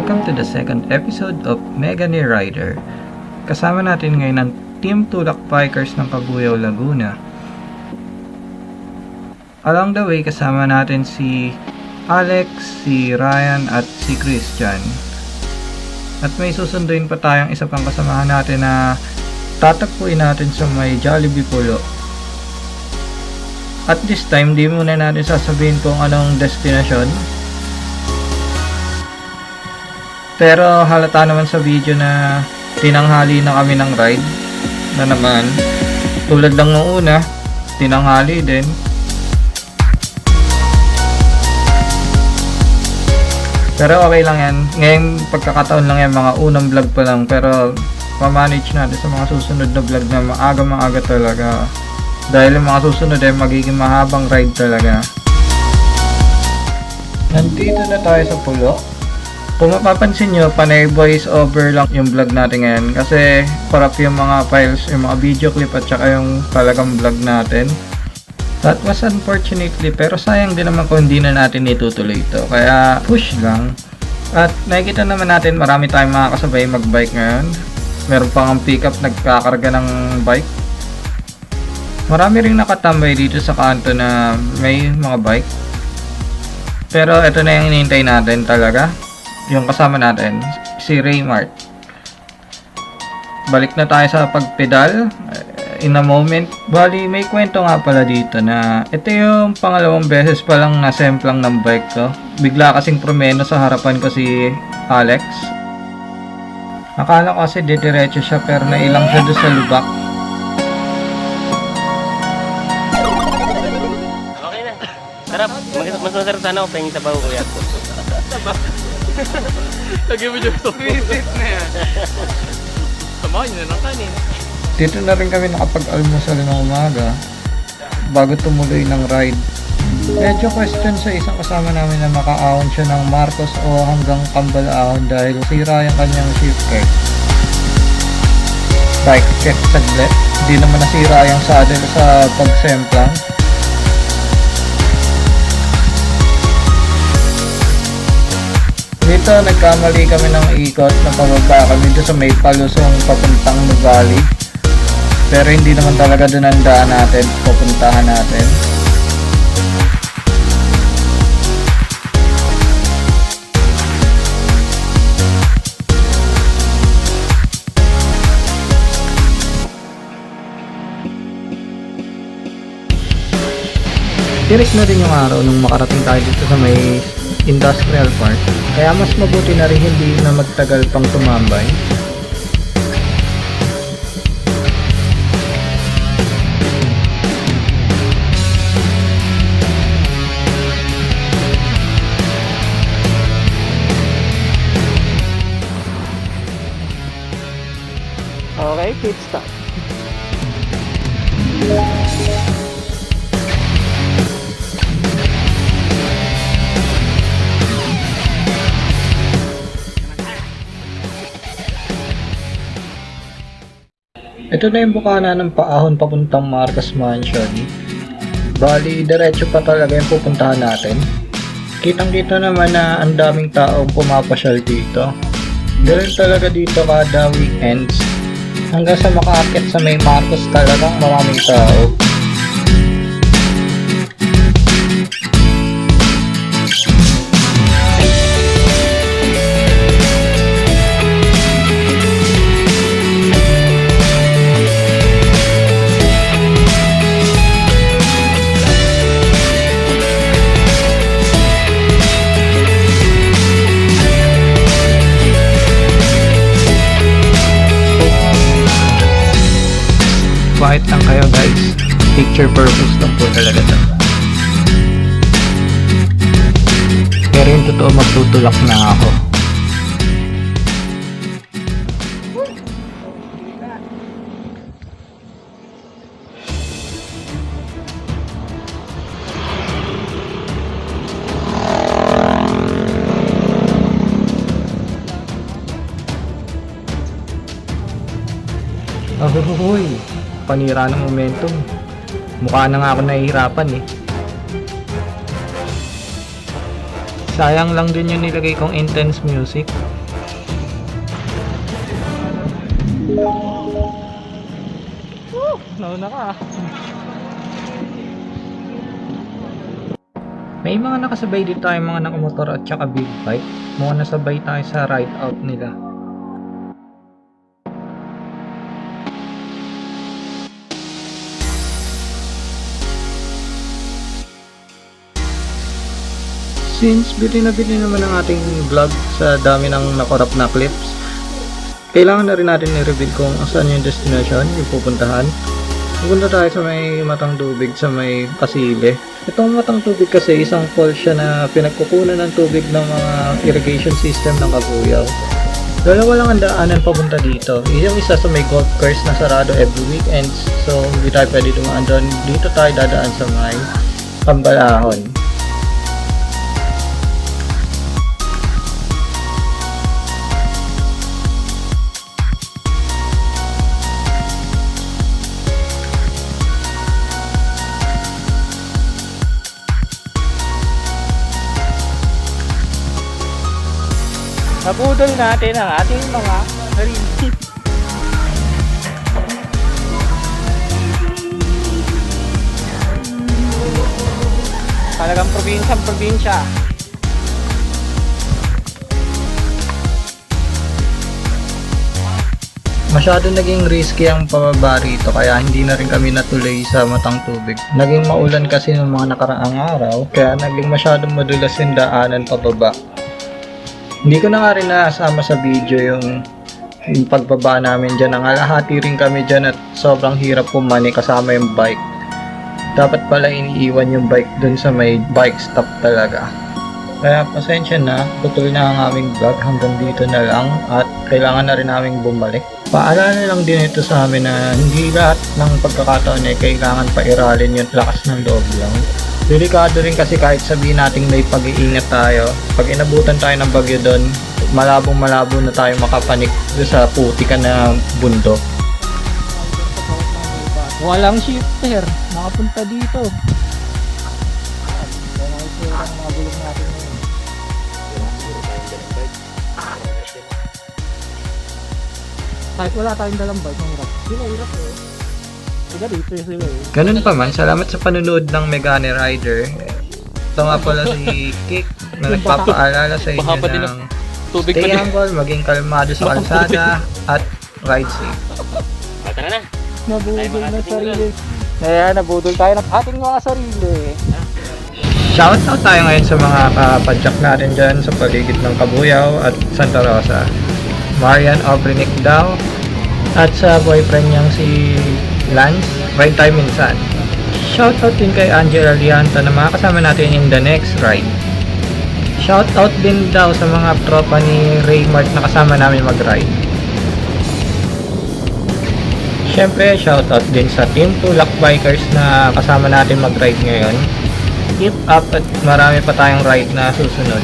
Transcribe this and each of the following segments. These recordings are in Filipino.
Welcome to the second episode of Mega Ni Rider. Kasama natin ngayon ang Team Tulak Bikers ng Cabuyao, Laguna. Along the way, kasama natin si Alex, si Ryan at si Christian. At may susunduin pa tayong isa pang kasamahan natin na tatagpuin natin sa may Jollibee Pulo. At this time, di muna natin sasabihin kung anong destinasyon. Pero halata naman sa video na tinanghali na kami ng ride na naman. Tulad lang ng una, tinanghali din. Pero okay lang yan. Ngayong pagkakataon lang yan, mga unang vlog pa lang. Pero pa-manage natin sa mga susunod na vlog na maaga talaga. Dahil yung mga susunod ay magiging mahabang ride talaga. Nandito na tayo sa pulo. Kung mapapansin nyo, panay voice over lang yung vlog natin ngayon. Kasi parap yung mga files, yung mga video clip at saka yung talagang vlog natin. That was unfortunately, pero sayang din naman kung hindi na natin itutuloy ito. Kaya push lang. At nakikita naman natin marami tayong mga kasabay magbike ngayon. Meron pang ang pickup nagkakarga ng bike. Marami ring nakatambay dito sa kanto na may mga bike. Pero ito na yung hinihintay natin talaga. Yung kasama natin, si Raymart. Balik na tayo sa pagpedal in a moment. Bali, may kwento nga pala dito na ito yung pangalawang beses pa lang nasemplang ng bike ko. Bigla kasing promeno sa harapan ko si Alex. Akala ko kasi didiretso siya pero nailang siya doon sa lubak. Okay na. Sarap. Masarap sana ako pahingin sabaw kuya. Lagi mo dyan ito. Visit na yan. Samahan nyo na ng kanin. Dito na rin kami nakapag-almusal ng umaga bago tumuloy ng ride. Medyo question sa isang kasama namin na makaahon siya ng Marcos o hanggang Cambalaon dahil sira yung kanyang shift cart. Bike check saglit. Di naman nasira yung saddle sa pagsemplang. Dito nagkamali kami ng ikot na pababa kami doon sa may palusong papuntang Nuvali. Pero hindi naman talaga doon ang daan natin, pupuntahan natin. Tirik na din yung araw nung makarating tayo dito sa may industrial park, kaya mas mabuti na rin hindi na magtagal pang tumambay. Okay, pit stop. Ito na yung bukana ng paahon papuntang Marcos Mansion. Bali, diretso pa talaga yung pupuntahan natin. Kitang-kita naman na ang daming taong pumapasyal dito. Ganun talaga dito kada weekends. Hanggang sa makaakit sa may Marcos talagang maraming tao. Quiet lang kayo guys, picture purpose lang po talaga to. Pero yung totoo, magtutulak na ako. Ahoy! Panira ng momentum. Mukha na nga ako nahihirapan eh. Sayang lang din yung nilagay kong intense music. nauna ka. May mga nakasabay dito tayong mga nakamotor at saka big bike. Mga nasabay tayo sa ride out nila. Since bili naman ang ating vlog sa dami ng nakorap na clips, kailangan na rin natin i-reveal kung saan yung destination, yung pupuntahan. Pupunta tayo sa may Matang Tubig, sa may Pasile. Itong Matang Tubig kasi isang falls siya na pinagkukunan ng tubig ng mga irrigation system ng Cabuyao. Dalawa lang ang daanan papunta dito. Yung isa sa may golf course na sarado every weekends, so hindi tayo pwede dumaan doon. Dito tayo dadaan sa may Cambalahon. Nabudol natin ang ating mga sarili. Talagang probinsya. Masyado naging risky ang pababa rito kaya hindi na rin kami natuloy sa Matang Tubig. Naging maulan kasi ng mga nakaraang araw kaya naging masyadong madulas yung daanan pababa. Hindi ko na nga rin nasama sa video yung pagbaba namin dyan. Nangalahati rin kami dyan at sobrang hirap pumani kasama yung bike. Dapat pala iniiwan yung bike dun sa may bike stop talaga. Kaya pasensya na, putol na ang aming vlog. Hanggang dito na lang at kailangan na rin naming bumalik. Paalala lang din ito sa amin na hindi lahat ng pagkakataon ay kailangan pairalin yung lakas ng loob lang. Delikado rin kasi kahit sabihin natin may pag-iingat tayo, pag inabutan tayo ng bagyo doon, malabo na tayo makapanik sa putikan na bundok. Walang shifter, nakapunta dito. Kahit wala tayong dalang bike, mahirap. Hirap eh. Ganun pa man, salamat sa panunood ng Megane Rider. Ito nga pala si Kik na nagpapaalala sa inyo ng stay humble, maging kalmado sa kalsada at ride safe. Tara na. Nabudol na sarili. Kaya nabudol tayo ng ating mga sarili. Shoutout tayo ngayon sa mga kapadyak natin dyan sa paligid ng Cabuyao at Santa Rosa. Marian Obrinick daw at sa boyfriend niyang si Lance, ride tayo minsan. Shoutout din kay Angela Lianta na makakasama natin in the next ride. Shoutout din daw sa mga tropa ni Raymart na kasama namin mag-ride. Siyempre, shoutout din sa Team Tulak Bikers na kasama natin mag-ride ngayon. Keep up at marami pa tayong ride na susunod.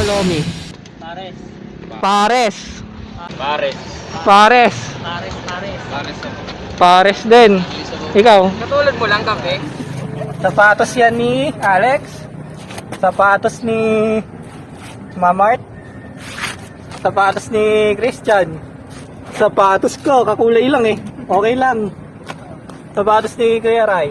Lomi. Pares. Pares din. Ikaw? Katulad mo lang kape. Sapatos yan ni Alex. Sapatos ni Mamart. Sapatos ni Christian. Sapatos ko, kakulay lang eh. Okay lang. Sapatos ni Kuya Rai.